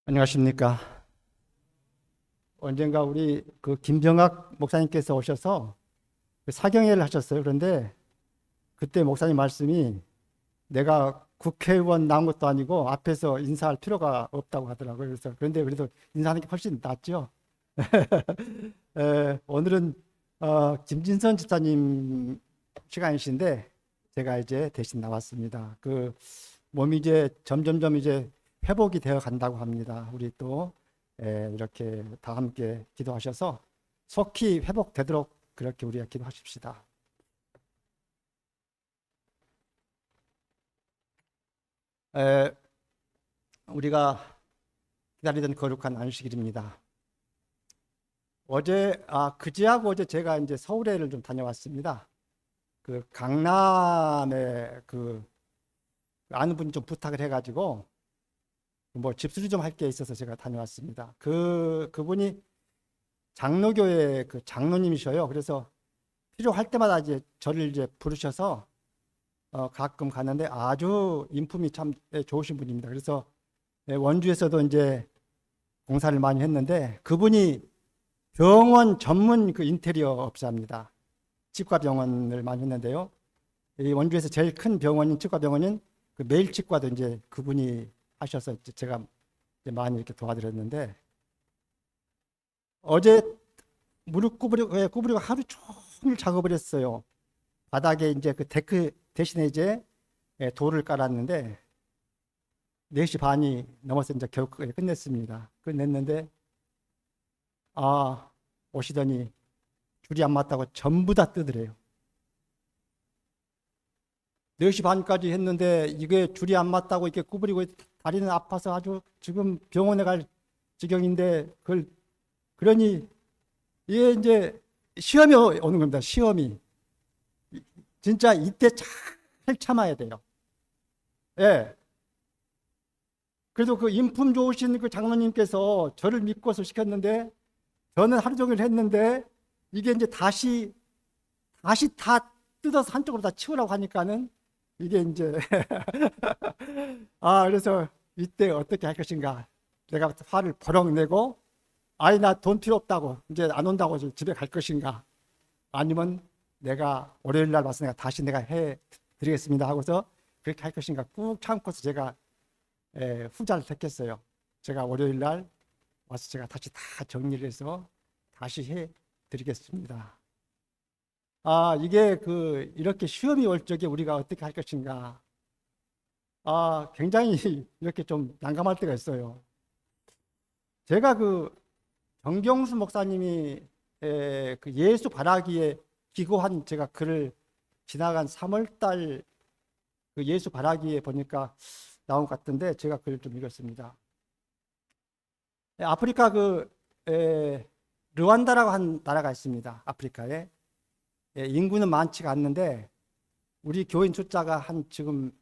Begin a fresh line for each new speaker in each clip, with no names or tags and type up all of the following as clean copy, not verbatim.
안녕하십니까. 언젠가 우리 그 김병학 목사님께서 오셔서 그 사경회를 하셨어요. 그런데 그때 목사님 말씀이 내가 국회의원 나온 것도 아니고 앞에서 인사할 필요가 없다고 하더라고요. 그래서 그런데 그래도 인사하는 게 훨씬 낫죠. 오늘은 김진선 집사님 시간이신데 제가 이제 대신 나왔습니다. 그 몸이 이제 점점점 이제 회복이 되어 간다고 합니다. 우리 또 이렇게 다 함께 기도하셔서 속히 회복되도록 그렇게 우리가 기도하십시다. 에, 우리가 기다리던 거룩한 안식일입니다. 그제하고 어제 제가 이제 서울에를 좀 다녀왔습니다. 그 강남에 그 아는 분이 좀 부탁을 해가지고 뭐 집수리 좀 할 게 있어서 제가 다녀왔습니다. 그분이 장로교회 그 장로님이셔요. 그래서 필요할 때마다 이제 저를 이제 부르셔서 가끔 가는데 아주 인품이 참 좋으신 분입니다. 그래서 원주에서도 이제 공사를 많이 했는데 그분이 병원 전문 그 인테리어 업자입니다. 치과 병원을 많이 했는데요. 이 원주에서 제일 큰 병원인 치과 병원인 그 매일치과도 이제 그분이 하셔서 제가 이제 많이 이렇게 도와드렸는데 어제 무릎 구부리고 하루 종일 작업을 했어요. 바닥에 이제 그 데크 대신에 이제 돌을 깔았는데 4시 반이 넘어서 이제 겨우 끝냈습니다. 끝냈는데 오시더니 줄이 안 맞다고 전부 다 뜨더래요. 4시 반까지 했는데 이게 줄이 안 맞다고 이렇게 구부리고 다리는 아파서 아주 지금 병원에 갈 지경인데 그러니 이게 이제 시험이 오는 겁니다. 시험이. 진짜 이때 잘 참아야 돼요. 예. 그래도 그 인품 좋으신 그 장로님께서 저를 믿고서 시켰는데 저는 하루 종일 했는데 이게 이제 다시 다 뜯어서 한쪽으로 다 치우라고 하니까는 이게 이제 그래서 이때 어떻게 할 것인가. 내가 화를 버럭 내고 아이 나 돈 필요 없다고 이제 안 온다고 집에 갈 것인가. 아니면 내가 월요일 날 와서 내가 해 드리겠습니다 하고서 그렇게 할 것인가 꾹 참고서 제가 후자를 택했어요. 제가 월요일 날 와서 제가 다시 다 정리를 해서 다시 해 드리겠습니다. 이게 이렇게 시험이 올 적에 우리가 어떻게 할 것인가. 굉장히 이렇게 좀 난감할 때가 있어요. 제가 정경수 목사님이 그 예수 바라기에 기고한 제가 글을 지나간 3월 달 그 예수 바라기에 보니까 나온 것 같은데 제가 글을 좀 읽었습니다. 아프리카 르완다라고 한 나라가 있습니다. 아프리카에. 인구는 많지가 않는데 우리 교인 숫자가 한 지금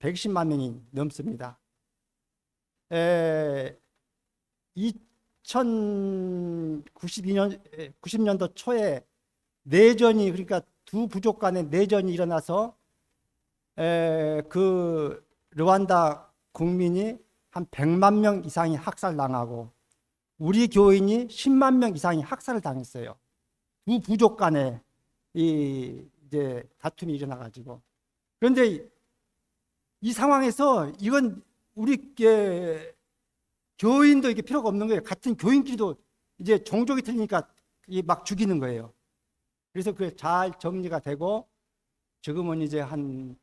110만 명이 넘습니다. 2092년, 90년도 초에 내전이 그러니까 두 부족 간의 내전이 일어나서 그 르완다 국민이 한 100만 명 이상이 학살당하고 우리 교인이 10만 명 이상이 학살을 당했어요. 두 부족 간에 이제 다툼이 일어나가지고 그런데 이 상황에서 이건 우리 교인도 이게 필요가 없는 거예요. 같은 교인끼리도 이제 종족이 틀리니까 막 죽이는 거예요. 그래서 그게 잘 정리가 되고 지금은 이제 한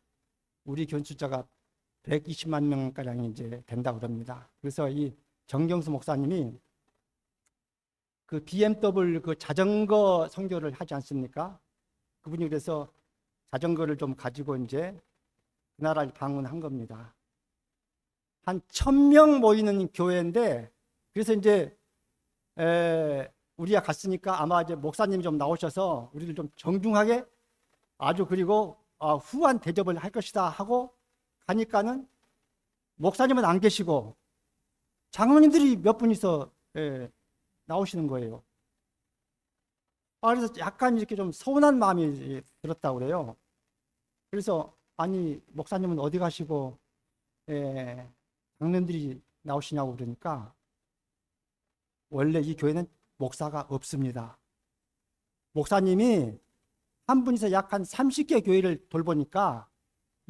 우리 교인 숫자가 120만 명가량이 이제 된다고 그럽니다. 그래서 이 정경수 목사님이 그 BMW 그 자전거 선교를 하지 않습니까? 그분이 그래서 자전거를 좀 가지고 이제 그 나라를 방문한 겁니다. 한 1000명 모이는 교회인데 그래서 이제 우리가 갔으니까 아마 이제 목사님이 좀 나오셔서 우리를 좀 정중하게 아주 그리고 후한 대접을 할 것이다 하고 가니까는 목사님은 안 계시고 장로님들이 몇 분이서 나오시는 거예요. 그래서 약간 이렇게 좀 서운한 마음이 들었다고 그래요. 그래서 아니 목사님은 어디 가시고 장로님들이 나오시냐고 그러니까 원래 이 교회는 목사가 없습니다. 목사님이 한 분이서 약 한 30개 교회를 돌보니까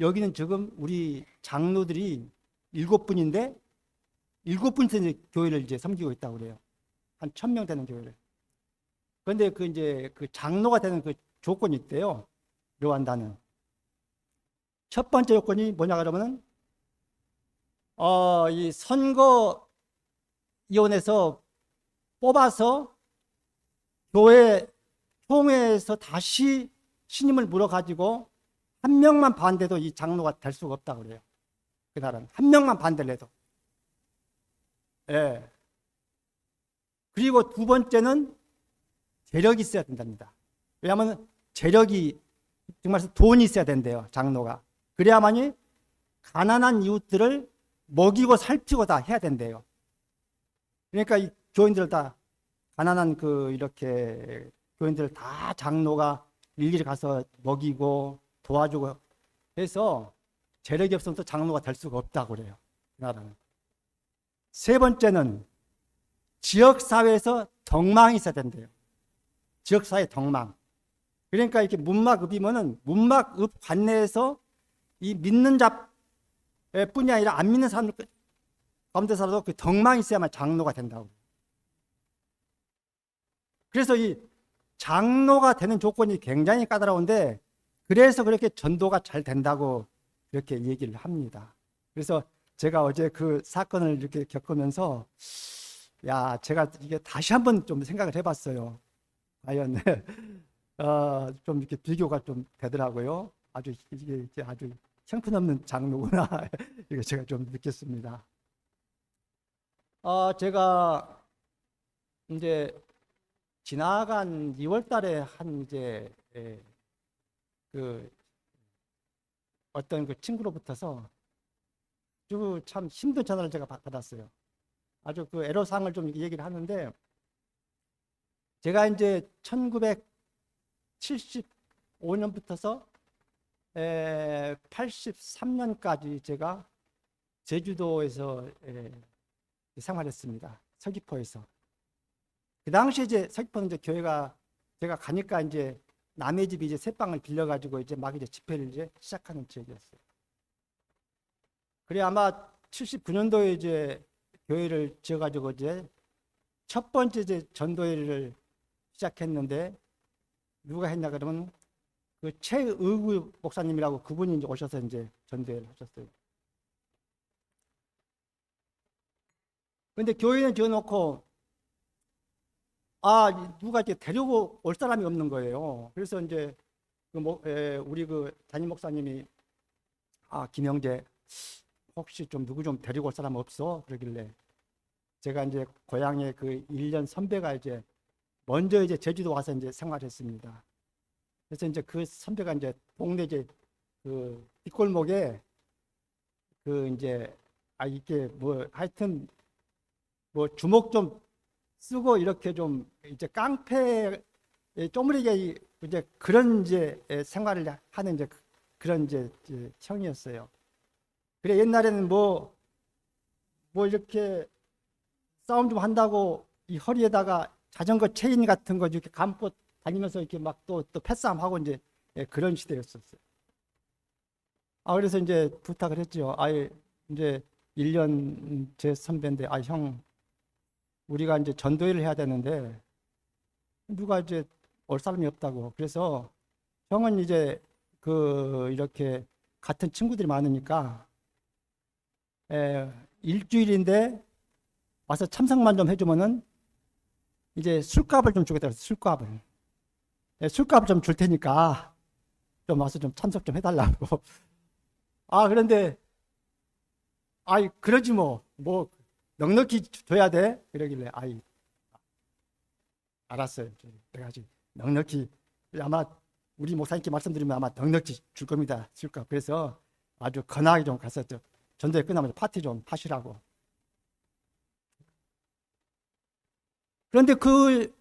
여기는 지금 우리 장로들이 7분인데 7분이서 이제 교회를 이제 섬기고 있다고 그래요. 한 1000명 되는 교회를. 그런데 그 이제 그 장로가 되는 그 조건이 있대요. 르완다는. 첫 번째 조건이 뭐냐 그러면은 이 선거위원회에서 뽑아서 교회 총회에서 다시 신임을 물어가지고 한 명만 반대도 이 장로가 될 수가 없다고 그래요. 그 나라는 한 명만 반대를 해도. 예. 그리고 두 번째는 재력이 있어야 된답니다. 왜냐하면 재력이 정말 돈이 있어야 된대요. 장로가. 그래야만이 가난한 이웃들을 먹이고 살피고 다 해야 된대요. 그러니까 이 교인들 다 가난한 그 이렇게 교인들 다 장로가 일일이 가서 먹이고 도와주고 해서 재력이 없으면 또 장로가 될 수가 없다고 그래요. 그 나라는. 세 번째는 지역사회에서 덕망이 있어야 된대요. 지역사회 덕망. 그러니까 이렇게 문막읍이면은 문막읍 관내에서 이 믿는 자뿐이 아니라 안 믿는 사람들 가운데서라도 그 덕망이 있어야만 장로가 된다고. 그래서 이 장로가 되는 조건이 굉장히 까다로운데 그래서 그렇게 전도가 잘 된다고 이렇게 얘기를 합니다. 그래서 제가 어제 그 사건을 이렇게 겪으면서 야, 제가 이게 다시 한번 좀 생각을 해봤어요. 과연 좀 이렇게 비교가 좀 되더라고요. 아주 이게 아주 형편없는 장로구나. 이거 제가 좀 느꼈습니다. 제가 이제 지나간 2월 달에 한 이제 그 어떤 그 친구로부터서 아주 참 힘든 전화를 제가 받았어요. 아주 그 애로사항을 좀 얘기를 하는데 제가 이제 1975년부터서 83년까지 제가 제주도에서 생활했습니다. 서귀포에서. 그 당시에 이제 서귀포는 이제 교회가 제가 가니까 이제 남의 집이 이제 새 방을 빌려가지고 이제 막 이제 집회를 이제 시작하는 지역이었어요. 그래 아마 79년도에 이제 교회를 지어가지고 이제 첫 번째 이제 전도회를 시작했는데 누가 했냐 그러면 그 최의구 목사님이라고 그분이 이제 오셔서 이제 전도회를 하셨어요. 근데 교회는 지어놓고 누가 이제 데리고 올 사람이 없는 거예요. 그래서 이제 우리 그 담임 목사님이 김영재 혹시 좀 누구 좀 데리고 올 사람 없어? 그러길래 제가 이제 고향에 그 1년 선배가 이제 먼저 이제 제주도 와서 이제 생활했습니다. 그래서 이제 그 선배가 이제 동네 이제 그 뒷골목에 그 이제 이게 뭐 하여튼 뭐 주먹 좀 쓰고 이렇게 좀 이제 깡패 쪼무리게 이제 그런 이제 생활을 하는 이제 그런 이제 형이었어요. 그래 옛날에는 뭐 이렇게 싸움 좀 한다고 이 허리에다가 자전거 체인 같은 거 이렇게 감고 다니면서 이렇게 막 또 패싸움 하고 이제 그런 시대였었어요. 그래서 이제 부탁을 했죠. 이제 1년 제 선배인데 형 우리가 이제 전도회를 해야 되는데 누가 이제 올 사람이 없다고. 그래서 형은 이제 그 이렇게 같은 친구들이 많으니까 일주일인데 와서 참석만 좀 해주면은 이제 술값을 좀 주겠다 그래서 술값을 술값을 좀 줄 테니까 좀 와서 좀 참석 좀 해달라고. 그런데 그러지 뭐 넉넉히 줘야 돼 그러길래 알았어요. 내가 아주 넉넉히 아마 우리 목사님께 말씀드리면 아마 넉넉히 줄 겁니다. 술값. 그래서 아주 거나하게 좀 가서 전도회 끝나면 파티 좀 하시라고. 그런데 그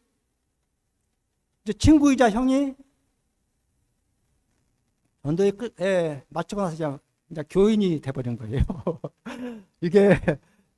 이제 친구이자 형이 전도회 마치고 나서 그냥 교인이 돼버린 거예요. 이게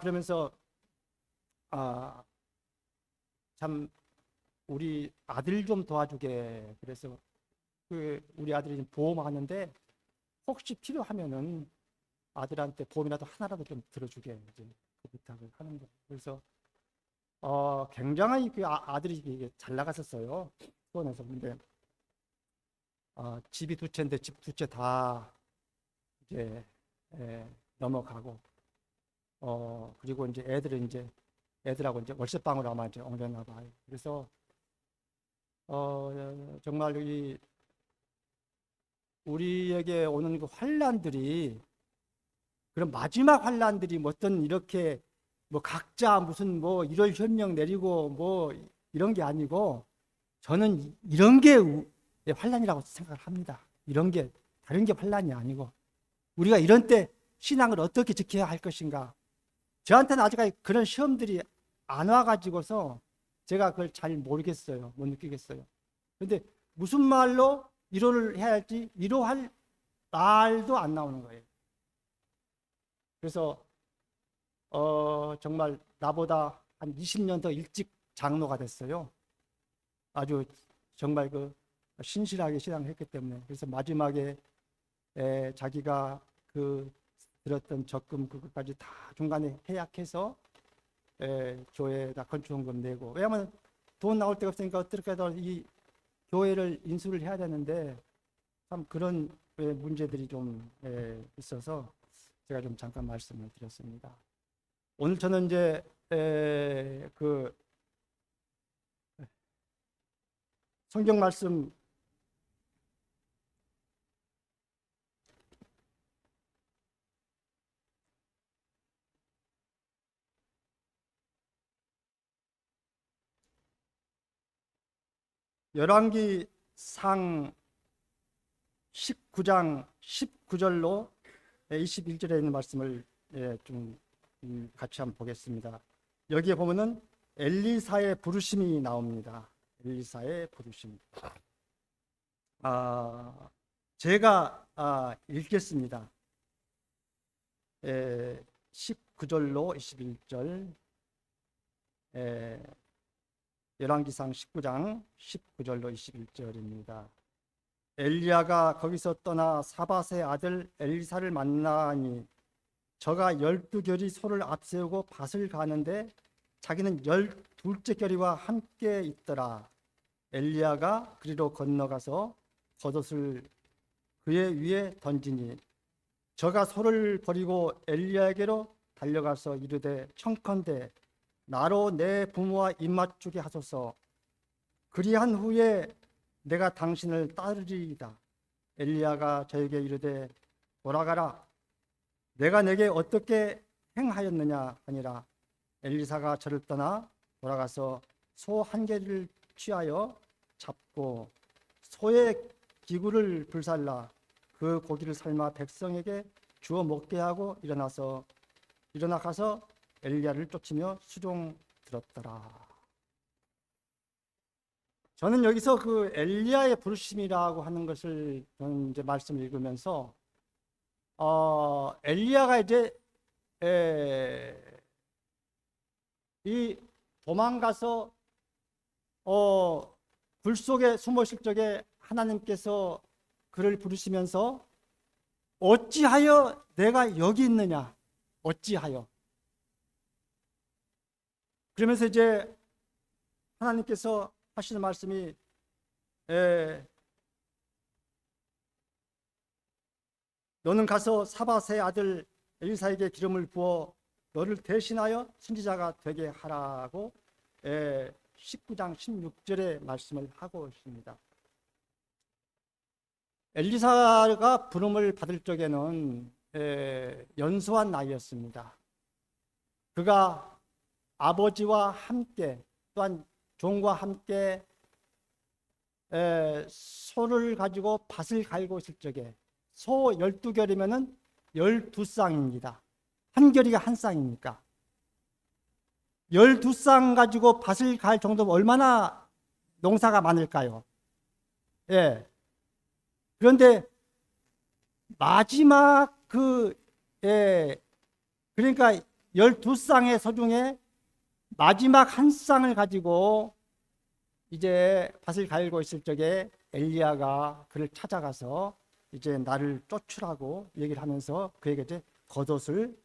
그러면서 아, 참 우리 아들 좀 도와주게. 그래서 우리 아들이 지금 보험하는데 혹시 필요하면은 아들한테 보험이라도 하나라도 좀 들어주게 이제 그 부탁을 하는 거예요. 그래서 굉장히 아들이 이게 잘 나갔었어요. 수원에서. 근데 집이 두 채인데 집 두 채 다 이제 넘어가고 그리고 이제 애들하고 이제 월세방으로 아마 이제 옮겼나 봐요. 그래서 정말 우리에게 오는 그 환란들이, 그런 마지막 환란들이 뭐 어떤 이렇게 뭐 각자 무슨 뭐 1월 현명 내리고 뭐 이런 게 아니고, 저는 이런 게 환란이라고 생각을 합니다. 이런 게 다른 게 환란이 아니고, 우리가 이런 때 신앙을 어떻게 지켜야 할 것인가. 저한테는 아직까지 그런 시험들이 안 와가지고서 제가 그걸 잘 모르겠어요. 못 느끼겠어요. 근데 무슨 말로 위로를 해야 할지 위로할 말도 안 나오는 거예요. 그래서 정말 나보다 한 20년 더 일찍 장로가 됐어요. 아주 정말 신실하게 신앙을 했기 때문에. 그래서 마지막에 자기가 들었던 적금 그것까지 다 중간에 해약해서 교회에다 건축원금 내고, 왜냐하면 돈 나올 데가 없으니까 어떻게든 이 교회를 인수를 해야 되는데, 참 그런 문제들이 좀 있어서 제가 좀 잠깐 말씀을 드렸습니다. 오늘 저는 이제 성경 말씀 열왕기상 19장 19절로 21절에 있는 말씀을 좀 같이 한번 보겠습니다. 여기에 보면은 엘리사의 부르심이 나옵니다. 엘리사의 부르심. 제가 읽겠습니다. 19절로 21절, 열왕기상 19장 19절로 21절입니다. 엘리야가 거기서 떠나 사밧의 아들 엘리사를 만나니 저가 12결이 소를 앞세우고 밭을 가는데 자기는 12째 결이와 함께 있더라. 엘리야가 그리로 건너가서 겉옷을 그의 위에 던지니 저가 소를 버리고 엘리야에게로 달려가서 이르되 청컨대 나로 내 부모와 입맞추게 하소서. 그리한 후에 내가 당신을 따르리이다. 엘리야가 저에게 이르되 돌아가라. 내가 내게 어떻게 행하였느냐 하니라. 엘리사가 저를 떠나 돌아가서 소 한 개를 취하여 잡고 소의 기구를 불살라 그 고기를 삶아 백성에게 주어 먹게 하고 일어나 가서 엘리야를 쫓으며 수종 들었더라. 저는 여기서 엘리야의 부르심이라고 하는 것을 저는 이제 말씀을 읽으면서 엘리야가 이제 이 도망가서 불 속에 숨어 있을 적에 하나님께서 그를 부르시면서 어찌하여 내가 여기 있느냐, 어찌하여. 그러면서 이제 하나님께서 하시는 말씀이 너는 가서 사밧의 아들 엘리사에게 기름을 부어 너를 대신하여 선지자가 되게 하라고 19장 16절의 말씀을 하고 있습니다. 엘리사가 부름을 받을 적에는 연소한 나이였습니다. 그가 아버지와 함께 또한 종과 함께 소를 가지고 밭을 갈고 있을 적에 소 12결이면 12쌍입니다. 한 결이가 한 쌍이니까 12쌍 가지고 밭을 갈 정도면 얼마나 농사가 많을까요? 예. 그런데 마지막 그러니까 12쌍의 소 중에 마지막 한 쌍을 가지고 이제 밭을 갈고 있을 적에 엘리야가 그를 찾아가서 이제 나를 쫓으라고 얘기를 하면서 그에게 이제 겉옷을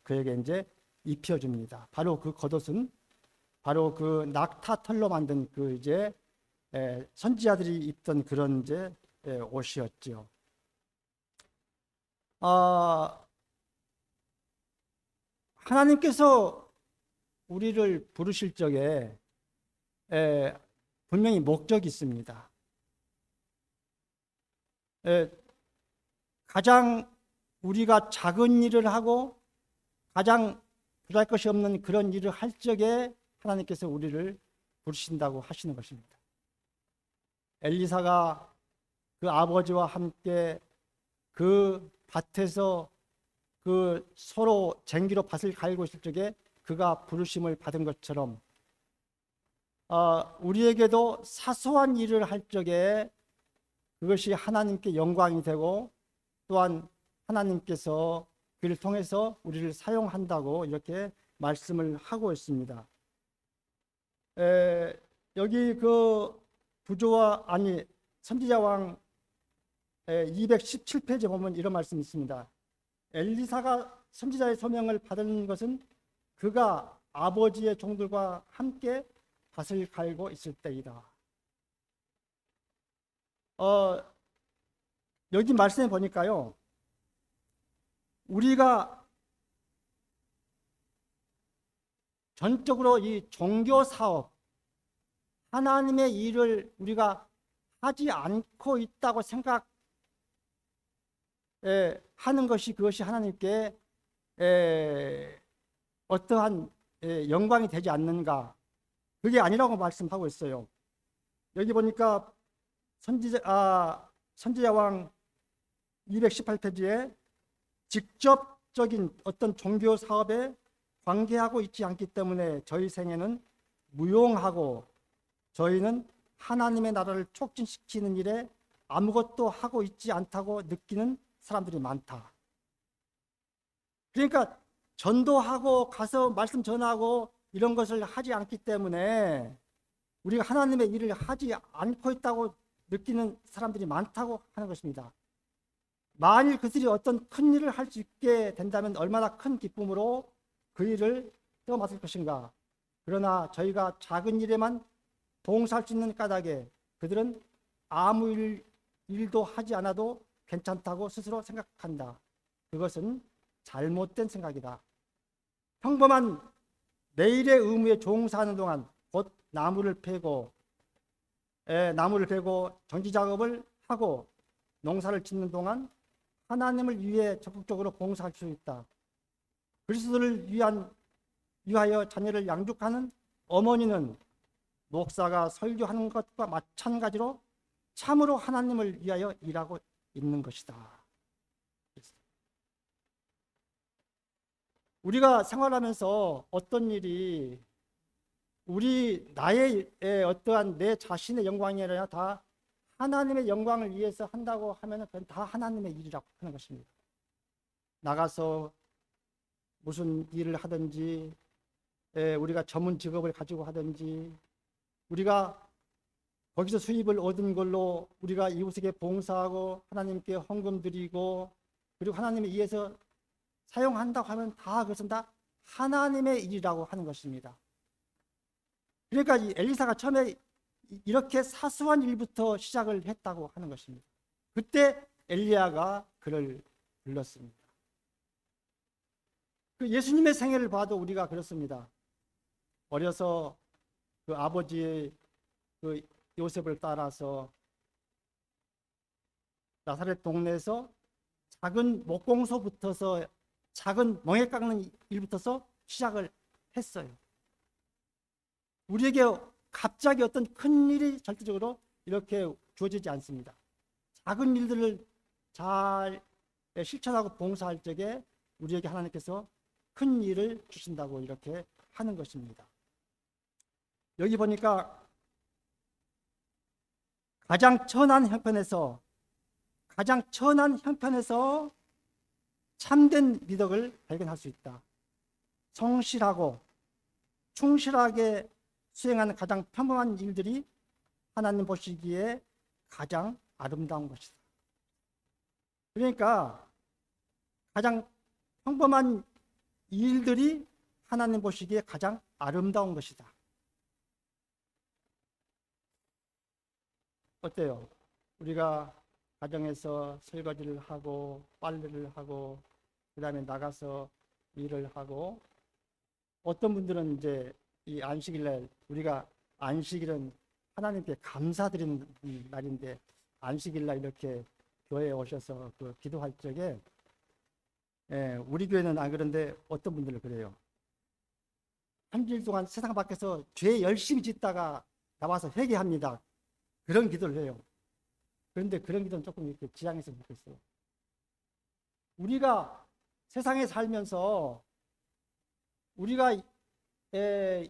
그에게 이제 입혀줍니다. 바로 그 겉옷은 바로 그 낙타 털로 만든 그 이제 선지자들이 입던 그런 이제 옷이었죠. 하나님께서 우리를 부르실 적에 분명히 목적이 있습니다. 가장 우리가 작은 일을 하고 가장 부할 것이 없는 그런 일을 할 적에 하나님께서 우리를 부르신다고 하시는 것입니다. 엘리사가 그 아버지와 함께 그 밭에서 그 서로 쟁기로 밭을 갈고 있을 적에 그가 부르심을 받은 것처럼 우리에게도 사소한 일을 할 적에 그것이 하나님께 영광이 되고 또한 하나님께서 그를 통해서 우리를 사용한다고 이렇게 말씀을 하고 있습니다. 여기 그 부조와 선지자왕 217페이지에 보면 이런 말씀이 있습니다. 엘리사가 선지자의 소명을 받은 것은 그가 아버지의 종들과 함께 밭을 갈고 있을 때이다. 여기 말씀해 보니까요, 우리가 전적으로 이 종교 사업, 하나님의 일을 우리가 하지 않고 있다고 생각하는 것이 그것이 하나님께 어떠한 영광이 되지 않는가? 그게 아니라고 말씀하고 있어요. 여기 보니까 선지자왕 218페이지에 직접적인 어떤 종교 사업에 관계하고 있지 않기 때문에 저희 생애는 무용하고 저희는 하나님의 나라를 촉진시키는 일에 아무것도 하고 있지 않다고 느끼는 사람들이 많다. 그러니까 전도하고 가서 말씀 전하고 이런 것을 하지 않기 때문에 우리가 하나님의 일을 하지 않고 있다고 느끼는 사람들이 많다고 하는 것입니다. 만일 그들이 어떤 큰 일을 할 수 있게 된다면 얼마나 큰 기쁨으로 그 일을 떠맡을 것인가. 그러나 저희가 작은 일에만 봉사할 수 있는 까닭에 그들은 아무 일도 하지 않아도 괜찮다고 스스로 생각한다. 그것은 잘못된 생각이다. 평범한 매일의 의무에 종사하는 동안 곧 나무를 베고 정지 작업을 하고 농사를 짓는 동안 하나님을 위해 적극적으로 봉사할 수 있다. 그리스도를 위하여 자녀를 양육하는 어머니는 목사가 설교하는 것과 마찬가지로 참으로 하나님을 위하여 일하고 있는 것이다. 우리가 생활하면서 어떤 일이 나의 어떠한 내 자신의 영광이 아니라 다 하나님의 영광을 위해서 한다고 하면 그건 다 하나님의 일이라고 하는 것입니다. 나가서 무슨 일을 하든지 우리가 전문 직업을 가지고 하든지 우리가 거기서 수입을 얻은 걸로 우리가 이웃에게 봉사하고 하나님께 헌금 드리고 그리고 하나님을 위해서 사용한다고 하면 다 그것은 다 하나님의 일이라고 하는 것입니다. 그러니까 이 엘리사가 처음에 이렇게 사소한 일부터 시작을 했다고 하는 것입니다. 그때 엘리야가 그를 불렀습니다. 그 예수님의 생애를 봐도 우리가 그렇습니다. 어려서 그 아버지의 그 요셉을 따라서 나사렛 동네에서 작은 목공소부터서 작은 멍에 깎는 일부터서 시작을 했어요. 우리에게 갑자기 어떤 큰 일이 절대적으로 이렇게 주어지지 않습니다. 작은 일들을 잘 실천하고 봉사할 적에 우리에게 하나님께서 큰 일을 주신다고 이렇게 하는 것입니다. 여기 보니까 가장 천한 형편에서 참된 미덕을 발견할 수 있다. 성실하고 충실하게 수행하는 가장 평범한 일들이 하나님 보시기에 가장 아름다운 것이다. 그러니까 가장 평범한 일들이 하나님 보시기에 가장 아름다운 것이다. 어때요? 우리가 가정에서 설거지를 하고 빨래를 하고 그 다음에 나가서 일을 하고, 어떤 분들은 이제 이 안식일날, 우리가 안식일은 하나님께 감사드리는 날인데 안식일날 이렇게 교회에 오셔서 그 기도할 적에, 우리 교회는 안 그런데 어떤 분들은 그래요. 한 주일 동안 세상 밖에서 죄 열심히 짓다가 나와서 회개합니다. 그런 기도를 해요. 그런데 그런 기도는 조금 이렇게 지양해서 묻겠어요. 우리가 세상에 살면서 우리가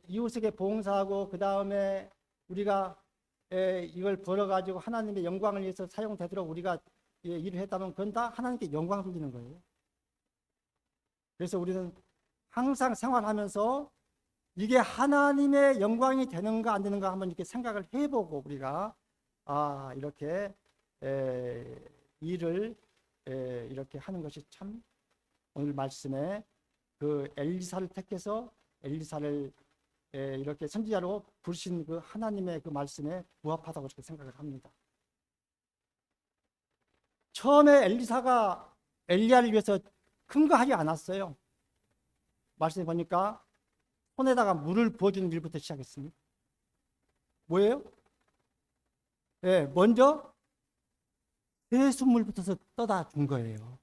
이웃에게 봉사하고 그 다음에 우리가 이걸 벌어가지고 하나님의 영광을 위해서 사용되도록 우리가 일을 했다면 그건 다 하나님께 영광을 돌리는 거예요. 그래서 우리는 항상 생활하면서 이게 하나님의 영광이 되는가 안 되는가 한번 이렇게 생각을 해보고, 우리가 이렇게 일을 이렇게 하는 것이 참 오늘 말씀에 그 엘리사를 택해서 엘리사를 이렇게 선지자로 부르신 그 하나님의 그 말씀에 부합하다고 그렇게 생각을 합니다. 처음에 엘리사가 엘리야를 위해서 큰 거 하지 않았어요. 말씀해 보니까 손에다가 물을 부어주는 일부터 시작했습니다. 뭐예요? 먼저 해수물부터 떠다 준 거예요.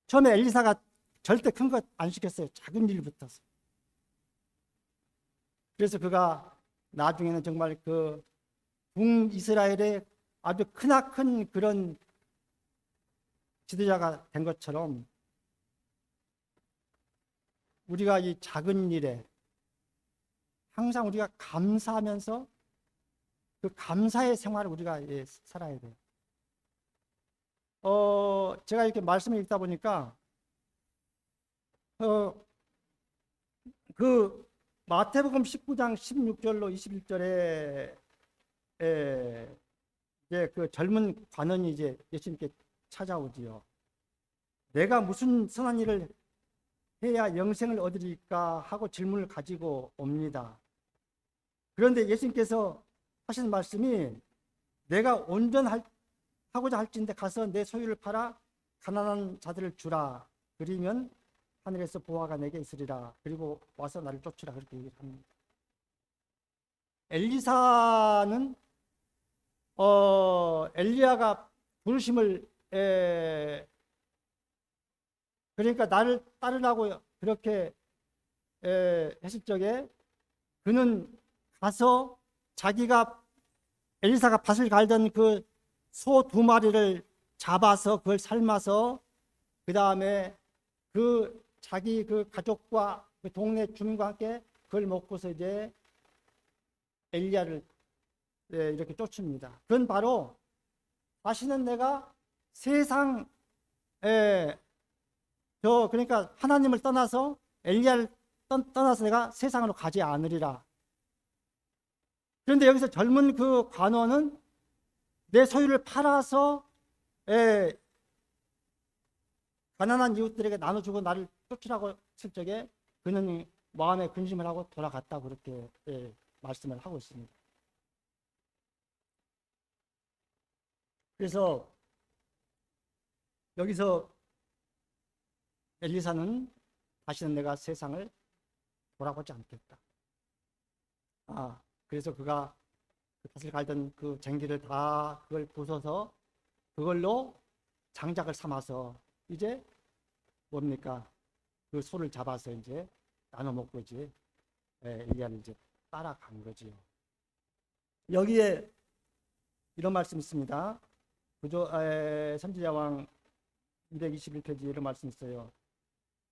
처음에 엘리사가 절대 큰 것 안 시켰어요. 작은 일부터. 그래서 그가 나중에는 정말 그 북이스라엘의 아주 크나큰 그런 지도자가 된 것처럼, 우리가 이 작은 일에 항상 우리가 감사하면서 그 감사의 생활을 우리가 살아야 돼요. 제가 이렇게 말씀을 읽다 보니까 그 마태복음 19장 16절로 21절에 이제 그 젊은 관원이 이제 예수님께 찾아오지요. 내가 무슨 선한 일을 해야 영생을 얻으리까 하고 질문을 가지고 옵니다. 그런데 예수님께서 하시는 말씀이, 내가 온전하고자 할진대 가서 내 소유를 팔아 가난한 자들을 주라. 그리면 하늘에서 보화가 내게 있으리라. 그리고 와서 나를 쫓으라. 그렇게 얘기를 합니다. 엘리사는 엘리야가 부르심을 그러니까 나를 따르라고 그렇게 했을 적에, 그는 가서 자기가 엘리사가 밭을 갈던 그 소 2마리를 잡아서 그걸 삶아서 그 다음에 그 자기 그 가족과 그 동네 주민과 함께 그걸 먹고서 이제 엘리야를 이렇게 쫓습니다. 그건 바로 다시는 내가 세상에 그러니까 하나님을 떠나서 엘리야를 떠나서 내가 세상으로 가지 않으리라. 그런데 여기서 젊은 그 관원은 내 소유를 팔아서 가난한 이웃들에게 나눠주고 나를 쫓으라고 했을 적에 그는 마음에 근심을 하고 돌아갔다. 그렇게 말씀을 하고 있습니다. 그래서 여기서 엘리사는 다시는 내가 세상을 돌아보지 않겠다. 그래서 그가 그 밭을 갈던 그 쟁기를 다 그걸 부숴서 그걸로 장작을 삼아서 이제 뭡니까? 그 소를 잡아서 이제 나눠 먹고 이제 엘리야를 이제 따라간 거지요. 여기에 이런 말씀이 있습니다. 선지자왕 221페이지에 이런 말씀이 있어요.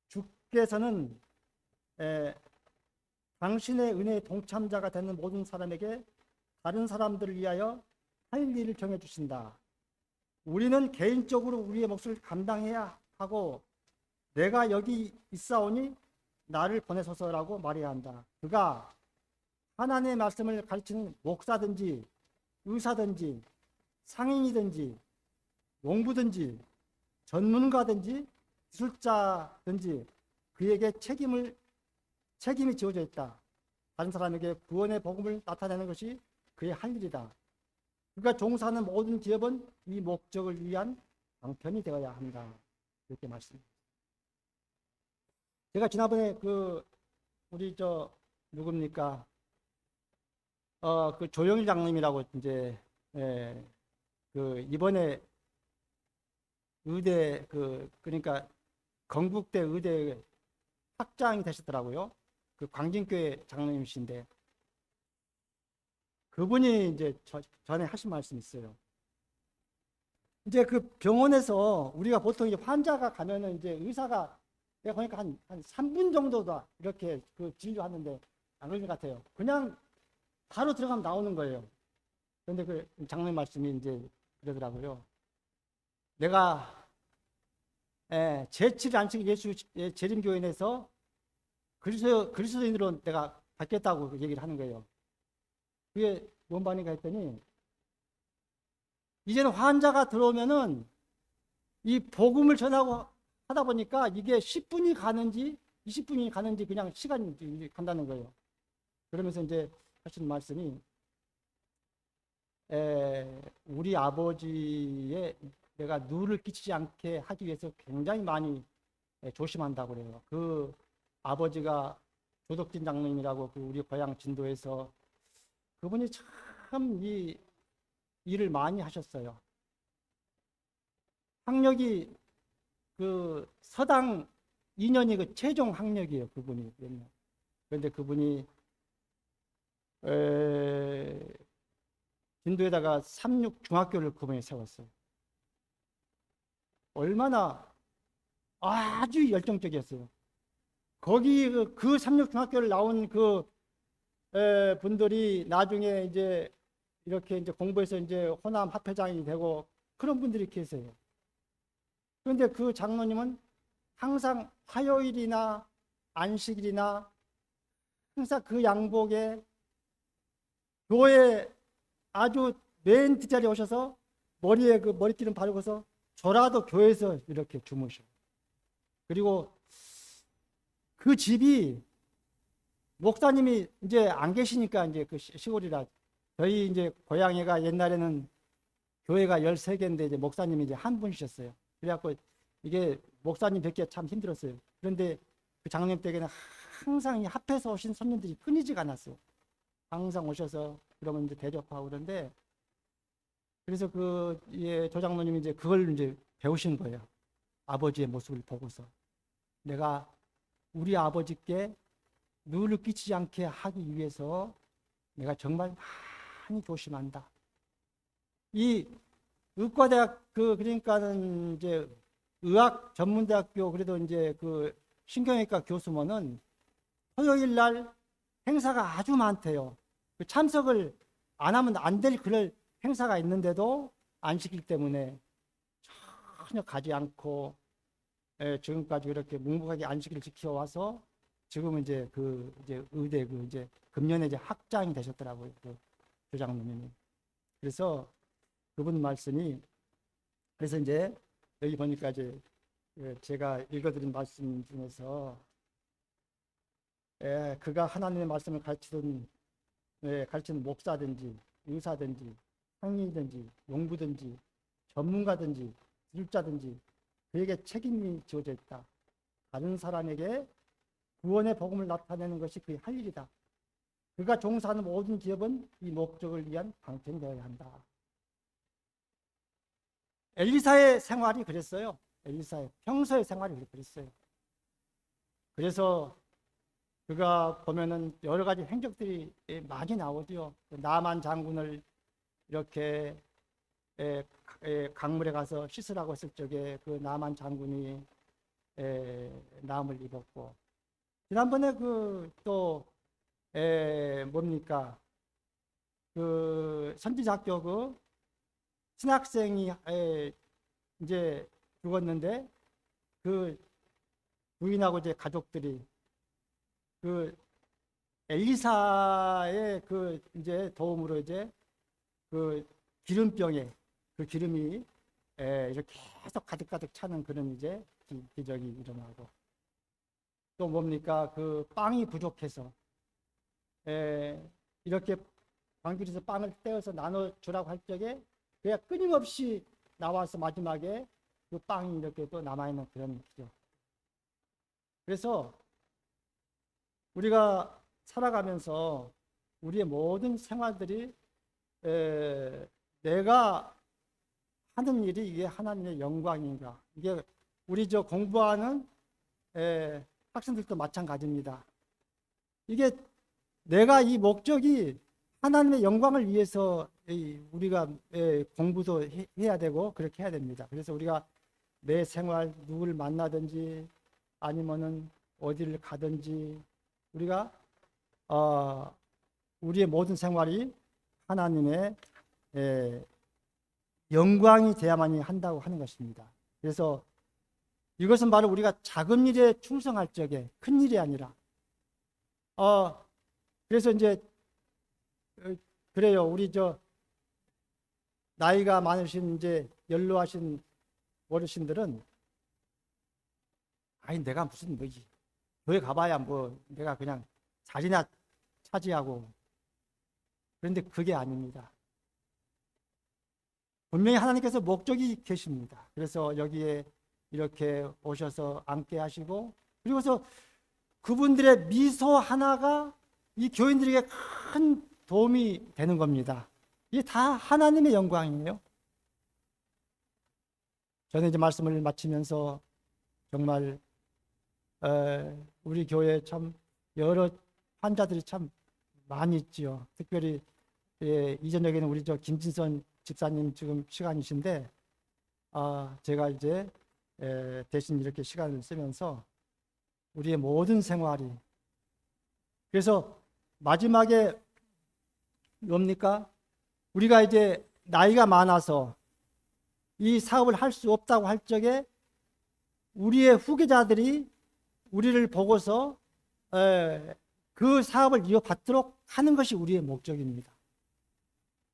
주께서는 당신의 은혜의 동참자가 되는 모든 사람에게 다른 사람들을 위하여 할 일을 정해주신다. 우리는 개인적으로 우리의 몫을 감당해야 하고 내가 여기 있사오니 나를 보내소서라고 말해야 한다. 그가 하나님의 말씀을 가르치는 목사든지 의사든지 상인이든지 농부든지 전문가든지 기술자든지 그에게 책임이 지어져 있다. 다른 사람에게 구원의 복음을 나타내는 것이 그의 할 일이다. 그가 종사하는 모든 기업은 이 목적을 위한 방편이 되어야 한다. 이렇게 말씀입니다. 제가 지난번에 우리 누굽니까? 그 조영일 장님이라고 이제 이번에 의대 그러니까 건국대 의대 학장이 되셨더라고요. 그 광진교회 장로님이신데 그분이 이제 전에 하신 말씀이 있어요. 이제 그 병원에서 우리가 보통 이제 환자가 가면은 이제 의사가 내가 보니까 한 3분 정도다 이렇게 진료하는데 안 그런 것 같아요. 그냥 바로 들어가면 나오는 거예요. 그런데 그 장로님 말씀이 이제 그러더라고요. 내가 제7일 안식 예수 재림교인에서 그리스도인으로 내가 받겠다고 얘기를 하는 거예요. 그게 뭔 말인가 했더니 이제는 환자가 들어오면은 이 복음을 전하고 하다 보니까 이게 10분이 가는지 20분이 가는지 그냥 시간이 간다는 거예요. 그러면서 이제 하시는 말씀이 우리 아버지의 내가 누를 끼치지 않게 하기 위해서 굉장히 많이 조심한다고 그래요. 그 아버지가 조덕진 장로님이라고 우리 고향 진도에서 그분이 참 이 일을 많이 하셨어요. 학력이 서당 2년이 최종 학력이에요. 그분이. 그런데 그분이 진도에다가 삼육 중학교를 그분이 세웠어요. 얼마나 아주 열정적이었어요. 거기 그 삼육 중학교를 나온 분들이 나중에 이제 이렇게 이제 공부해서 이제 호남 합회장이 되고 그런 분들이 계세요. 그런데 그 장로님은 항상 화요일이나 안식일이나 항상 그 양복에 교회 아주 맨 뒷자리에 오셔서 머리에 머리띠를 바르고서 저라도 교회에서 이렇게 주무셔. 그리고 그 집이 목사님이 이제 안 계시니까 이제 그 시골이라 저희 이제 고향에가 옛날에는 교회가 13개인데 이제 목사님이 이제 한 분이셨어요. 그래갖고 이게 목사님 뵙기가 참 힘들었어요. 그런데 그 장로님 댁에는 항상 합해서 오신 손님들이 끊이지가 않았어요. 항상 오셔서 그러면 이제 대접하고 그런데 그래서 조 장로님이 이제 그걸 이제 배우신 거예요. 아버지의 모습을 보고서 내가 우리 아버지께 누를 끼치지 않게 하기 위해서 내가 정말 많이 조심한다. 이 의과대학 그러니까는 이제 의학 전문대학교 그래도 이제 신경외과 교수면은 토요일 날 행사가 아주 많대요. 참석을 안 하면 안 될 그럴 행사가 있는데도 안 시키기 때문에 전혀 가지 않고 지금까지 이렇게 묵묵하게 안식일을 지켜와서 지금은 이제 이제 의대 이제 금년에 이제 학장이 되셨더라고요. 조 장로님이. 그래서 그분 말씀이 그래서 이제 여기 보니까 이제 제가 읽어드린 말씀 중에서 그가 하나님의 말씀을 가르치는 목사든지 의사든지 상인이든지 농부든지 전문가든지 기술자든지 그에게 책임이 지어져 있다. 다른 사람에게 구원의 복음을 나타내는 것이 그의 할 일이다. 그가 종사하는 모든 기업은 이 목적을 위한 방편이 되어야 한다. 엘리사의 생활이 그랬어요. 엘리사의 평소의 생활이 그랬어요. 그래서 그가 보면은 여러 가지 행적들이 많이 나오죠. 나만 장군을 이렇게 강물에 가서 씻으라고 했을 적에 그 나만 장군이 남을 입었고, 지난번에 또 뭡니까 선지자학교 신학생이 이제 죽었는데 부인하고 이제 가족들이 그 엘리사의 그 이제 도움으로 이제 그 기름병에 그 기름이 이렇게 계속 가득가득 차는 그런 이제 기적이 일어나고, 또 뭡니까? 그 빵이 부족해서 이렇게 광길에서 빵을 떼어서 나눠주라고 할 적에 그냥 끊임없이 나와서 마지막에 그 빵이 이렇게 또 남아있는 그런 기적. 그래서 우리가 살아가면서 우리의 모든 생활들이 내가 하는 일이 이게 하나님의 영광인가? 이게 우리 저 공부하는 학생들도 마찬가지입니다. 이게 내가 이 목적이 하나님의 영광을 위해서 우리가 공부도 해야 되고 그렇게 해야 됩니다. 그래서 우리가 내 생활 누구를 만나든지 아니면은 어디를 가든지 우리가 우리의 모든 생활이 하나님의 영광이 돼야만이 한다고 하는 것입니다. 그래서 이것은 바로 우리가 작은 일에 충성할 적에 큰 일이 아니라 그래서 이제 그래요. 우리 저 나이가 많으신 이제 연로하신 어르신들은 아니 내가 무슨 뭐지 교회 가봐야 뭐 내가 그냥 자리나 차지하고, 그런데 그게 아닙니다. 분명히 하나님께서 목적이 계십니다. 그래서 여기에 이렇게 오셔서 앉게 하시고, 그리고서 그분들의 미소 하나가 이 교인들에게 큰 도움이 되는 겁니다. 이게 다 하나님의 영광이에요. 저는 이제 말씀을 마치면서 정말 우리 교회에 참 여러 환자들이 참 많이 있지요. 특별히 이저녁에는 우리 저 김진선 집사님 지금 시간이신데 제가 이제 대신 이렇게 시간을 쓰면서 우리의 모든 생활이, 그래서 마지막에 뭡니까? 우리가 이제 나이가 많아서 이 사업을 할 수 없다고 할 적에 우리의 후계자들이 우리를 보고서 그 사업을 이어받도록 하는 것이 우리의 목적입니다.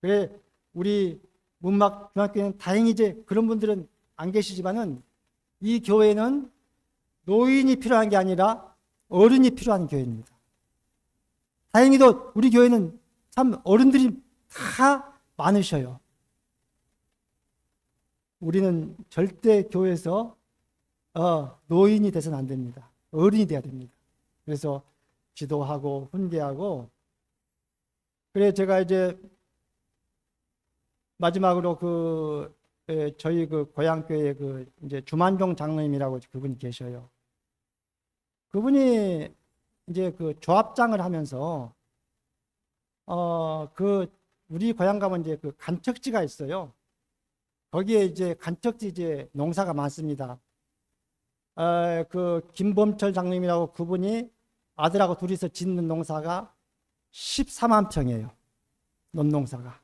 그래 우리 문막 중학교는 다행히 이제 그런 분들은 안 계시지만은 이 교회는 노인이 필요한 게 아니라 어른이 필요한 교회입니다. 다행히도 우리 교회는 참 어른들이 다 많으셔요. 우리는 절대 교회에서 노인이 돼서는 안 됩니다. 어른이 돼야 됩니다. 그래서 기도하고 훈계하고, 그래 제가 이제 마지막으로 저희 그 고향교회 이제 주만종 장로님이라고 그분이 계셔요. 그분이 이제 그 조합장을 하면서 우리 고향 가면 이제 그 간척지가 있어요. 거기에 이제 간척지 이제 농사가 많습니다. 그 김범철 장로님이라고 그분이 아들하고 둘이서 짓는 농사가 14만 평이에요. 논농사가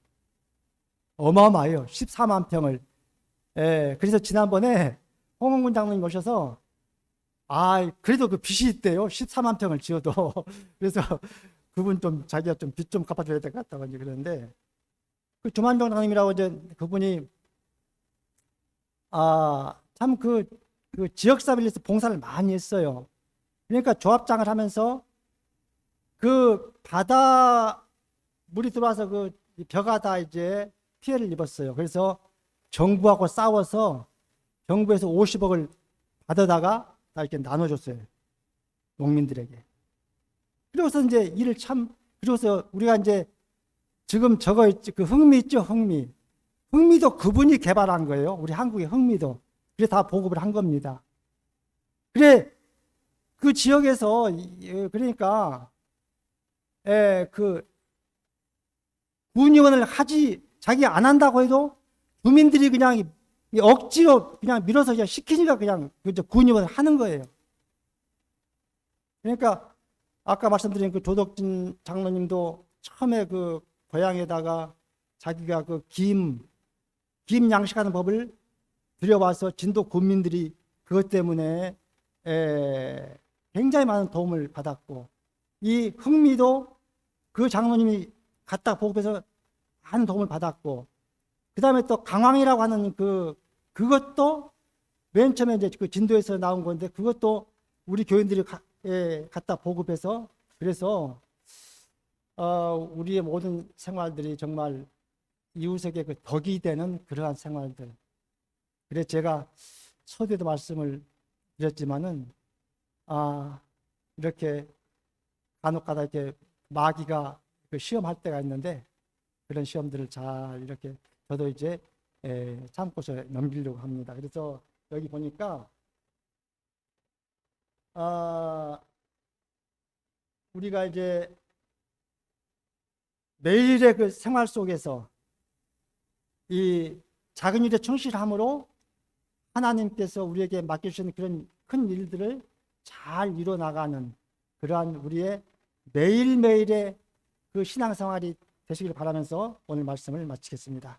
어마어마해요. 14만 평을. 그래서 지난번에 홍원군 장로님 오셔서 그래도 그 빚이 있대요. 14만 평을 지어도. 그래서 그분 좀 자기가 좀 빚 좀 갚아줘야 될 것 같다고 이제 그러는데, 그 조만종 장로님이라고 이제 그분이 참 그 지역사업을 위해서 봉사를 많이 했어요. 그러니까 조합장을 하면서 그 바다 물이 들어와서 그 벼가 다 이제 피해를 입었어요. 그래서 정부하고 싸워서 정부에서 50억을 받아다가 다 이렇게 나눠줬어요. 농민들에게. 그래서 이제 일을 그래서 우리가 이제 지금 저거 있지, 그 흥미 있죠, 흥미. 흥미도 그분이 개발한 거예요. 우리 한국의 흥미도. 그래 다 보급을 한 겁니다. 그래 그 지역에서 그러니까 그 군의원을 자기 안 한다고 해도 주민들이 그냥 억지로 그냥 밀어서 그냥 시키니까 그냥 군의원을 하는 거예요. 그러니까 아까 말씀드린 그 조덕진 장로님도 처음에 그 고향에다가 자기가 그 김 양식하는 법을 들여와서 진도 군민들이 그것 때문에 굉장히 많은 도움을 받았고, 이 흥미도 그 장로님이 갖다 보급해서 많은 도움을 받았고, 그 다음에 또 강황이라고 하는 그것도 맨 처음에 이제 그 진도에서 나온 건데, 그것도 우리 교인들이 갖다 보급해서, 그래서 우리의 모든 생활들이 정말 이웃에게 그 덕이 되는 그러한 생활들. 그래서 제가 초대도 말씀을 드렸지만은, 이렇게 간혹가다 이렇게 마귀가 그 시험할 때가 있는데, 그런 시험들을 잘 이렇게 저도 이제 참고서 넘기려고 합니다. 그래서 여기 보니까 우리가 이제 매일의 그 생활 속에서 이 작은 일에 충실함으로 하나님께서 우리에게 맡겨주신 그런 큰 일들을 잘 이뤄나가는 그러한 우리의 매일매일의 그 신앙생활이 되시길 바라면서 오늘 말씀을 마치겠습니다.